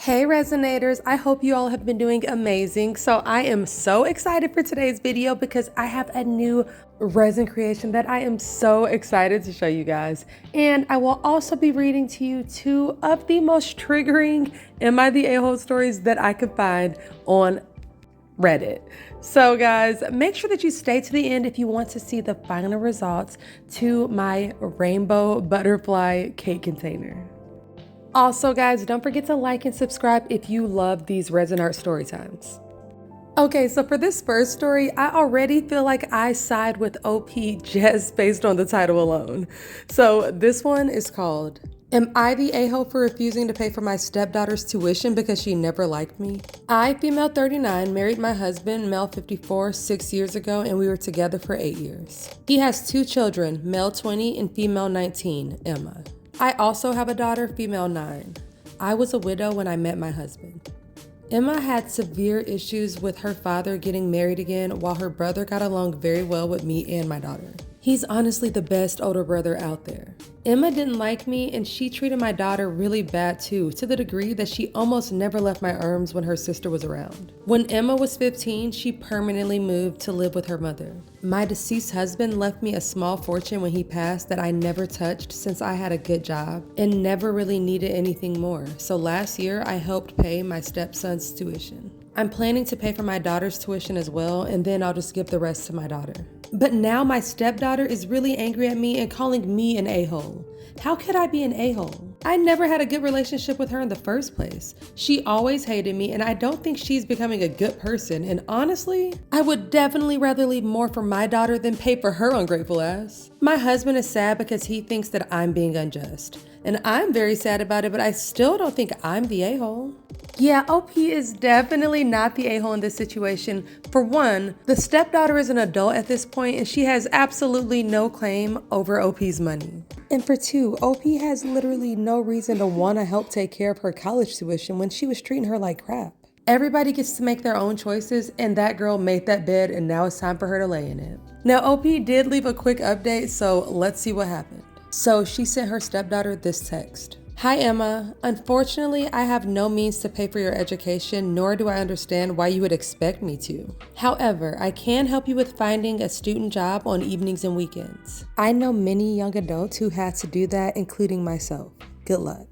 Hey Resonators, I hope you all have been doing amazing. So I am so excited for today's video because I have a new resin creation that I am so excited to show you guys. And I will also be reading to you two of the most triggering Am I the A-hole stories that I could find on Reddit. So guys, make sure that you stay to the end if you want to see the final results to my rainbow butterfly cake container. Also guys, don't forget to like and subscribe if you love these resin art story times. Okay, so for this first story, I already feel like I side with OP just based on the title alone. So this one is called, Am I the A-hole for refusing to pay for my stepdaughter's tuition because she never liked me? I, female 39, married my husband, male 54, 6 years ago, and we were together for 8 years. He has 2 children, male 20 and female 19, Emma. I also have a daughter, female 9. I was a widow when I met my husband. Emma had severe issues with her father getting married again, while her brother got along very well with me and my daughter. He's honestly the best older brother out there. Emma didn't like me and she treated my daughter really bad too, to the degree that she almost never left my arms when her sister was around. When Emma was 15, she permanently moved to live with her mother. My deceased husband left me a small fortune when he passed that I never touched since I had a good job and never really needed anything more. So last year, I helped pay my stepson's tuition. I'm planning to pay for my daughter's tuition as well, and then I'll just give the rest to my daughter. But now my stepdaughter is really angry at me and calling me an a-hole. How could I be an a-hole? I never had a good relationship with her in the first place. She always hated me and I don't think she's becoming a good person, and honestly, I would definitely rather leave more for my daughter than pay for her ungrateful ass. My husband is sad because he thinks that I'm being unjust. And I'm very sad about it, but I still don't think I'm the a-hole. Yeah, OP is definitely not the a-hole in this situation. For one, the stepdaughter is an adult at this point and she has absolutely no claim over OP's money. And for two, OP has literally no reason to want to help take care of her college tuition when she was treating her like crap. Everybody gets to make their own choices, and that girl made that bed and now it's time for her to lay in it. Now OP did leave a quick update, so let's see what happened. So she sent her stepdaughter this text. Hi Emma, unfortunately I have no means to pay for your education, nor do I understand why you would expect me to. However, I can help you with finding a student job on evenings and weekends. I know many young adults who had to do that, including myself. Good luck.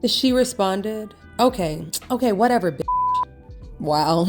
She responded, okay, whatever, bitch. Wow.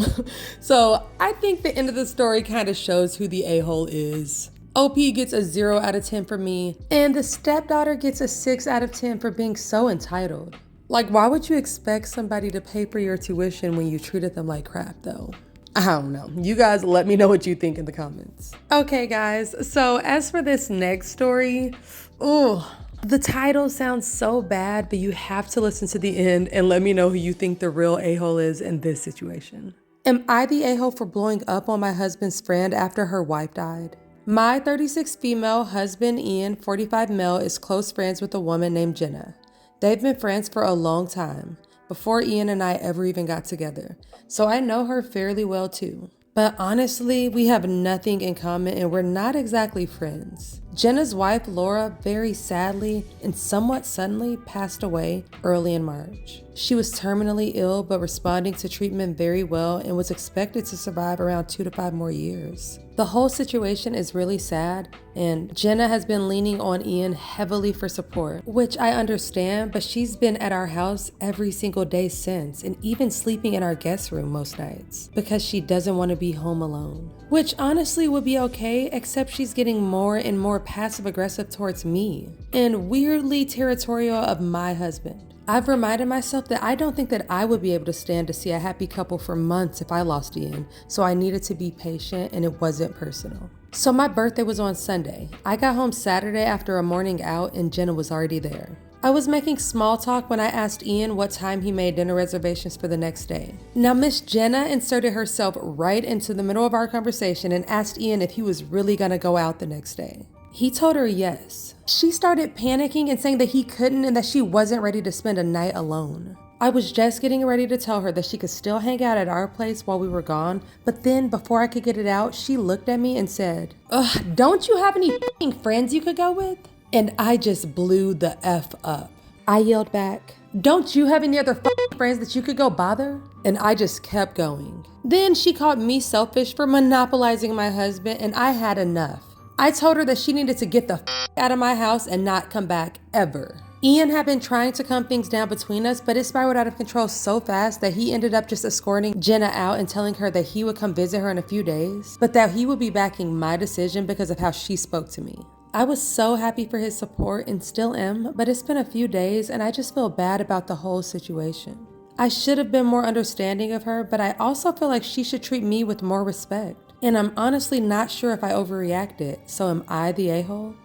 So I think the end of the story kind of shows who the a-hole is. OP gets a 0 out of 10 for me, and the stepdaughter gets a 6 out of 10 for being so entitled. Like, why would you expect somebody to pay for your tuition when you treated them like crap though? I don't know. You guys let me know what you think in the comments. Okay guys, so as for this next story, the title sounds so bad, but you have to listen to the end and let me know who you think the real a-hole is in this situation. Am I the a-hole for blowing up on my husband's friend after her wife died? My 36 female husband, Ian, 45 male, is close friends with a woman named Jenna. They've been friends for a long time, before Ian and I ever even got together, so I know her fairly well too. But honestly, we have nothing in common and we're not exactly friends. Jenna's wife, Laura, very sadly and somewhat suddenly passed away early in March. She was terminally ill but responding to treatment very well and was expected to survive around 2 to 5 more years. The whole situation is really sad, and Jenna has been leaning on Ian heavily for support, which I understand, but she's been at our house every single day since, and even sleeping in our guest room most nights, because she doesn't want to be home alone. Which honestly would be okay, except she's getting more and more passive aggressive towards me, and weirdly territorial of my husband. I've reminded myself that I don't think that I would be able to stand to see a happy couple for months if I lost Ian, so I needed to be patient and it wasn't personal. So my birthday was on Sunday. I got home Saturday after a morning out and Jenna was already there. I was making small talk when I asked Ian what time he made dinner reservations for the next day. Now Miss Jenna inserted herself right into the middle of our conversation and asked Ian if he was really gonna go out the next day. He told her yes. She started panicking and saying that he couldn't and that she wasn't ready to spend a night alone. I was just getting ready to tell her that she could still hang out at our place while we were gone, but then before I could get it out, she looked at me and said, "Ugh, don't you have any f***ing friends you could go with?" And I just blew the F up. I yelled back, "Don't you have any other f***ing friends that you could go bother? And I just kept going. Then she called me selfish for monopolizing my husband, and I had enough. I told her that she needed to get the out of my house and not come back ever. Ian had been trying to calm things down between us, but it spiraled out of control so fast that he ended up just escorting Jenna out and telling her that he would come visit her in a few days, but that he would be backing my decision because of how she spoke to me. I was so happy for his support and still am, but it's been a few days and I just feel bad about the whole situation. I should have been more understanding of her, but I also feel like she should treat me with more respect. And I'm honestly not sure if I overreacted, so am I the a-hole?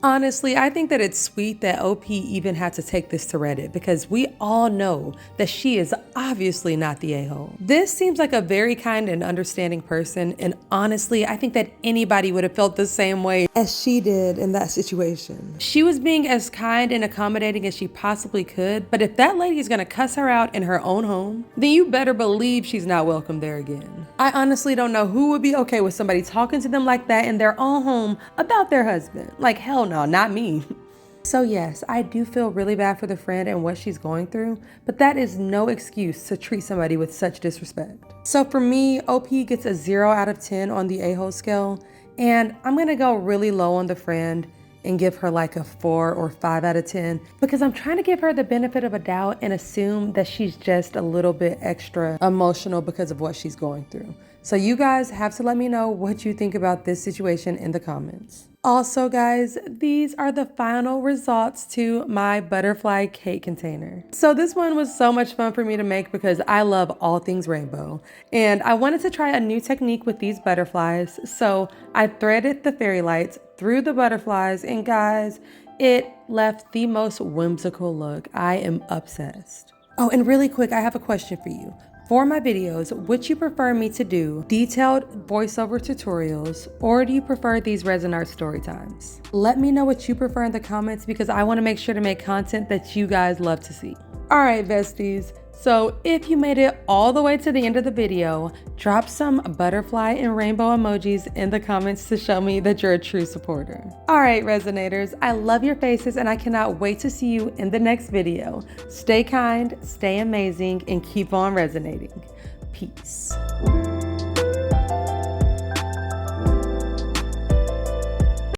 Honestly, I think that it's sweet that OP even had to take this to Reddit because we all know that she is obviously not the a-hole. This seems like a very kind and understanding person, and honestly, I think that anybody would have felt the same way as she did in that situation. She was being as kind and accommodating as she possibly could, but if that lady is gonna cuss her out in her own home, then you better believe she's not welcome there again. I honestly don't know who would be okay with somebody talking to them like that in their own home about their husband. Like, hell no, not me. So yes, I do feel really bad for the friend and what she's going through, but that is no excuse to treat somebody with such disrespect. So for me, OP gets a 0 out of 10 on the a-hole scale, and I'm gonna go really low on the friend and give her like a 4 or 5 out of 10 because I'm trying to give her the benefit of a doubt and assume that she's just a little bit extra emotional because of what she's going through. So you guys have to let me know what you think about this situation in the comments. Also guys, these are the final results to my butterfly cake container. So this one was so much fun for me to make because I love all things rainbow. And I wanted to try a new technique with these butterflies. So I threaded the fairy lights through the butterflies, and guys, it left the most whimsical look. I am obsessed. Oh, and really quick, I have a question for you. For my videos, would you prefer me to do detailed voiceover tutorials, or do you prefer these resin art story times? Let me know what you prefer in the comments because I want to make sure to make content that you guys love to see. All right, besties. So if you made it all the way to the end of the video, drop some butterfly and rainbow emojis in the comments to show me that you're a true supporter. All right, resonators, I love your faces and I cannot wait to see you in the next video. Stay kind, stay amazing, and keep on resonating. Peace.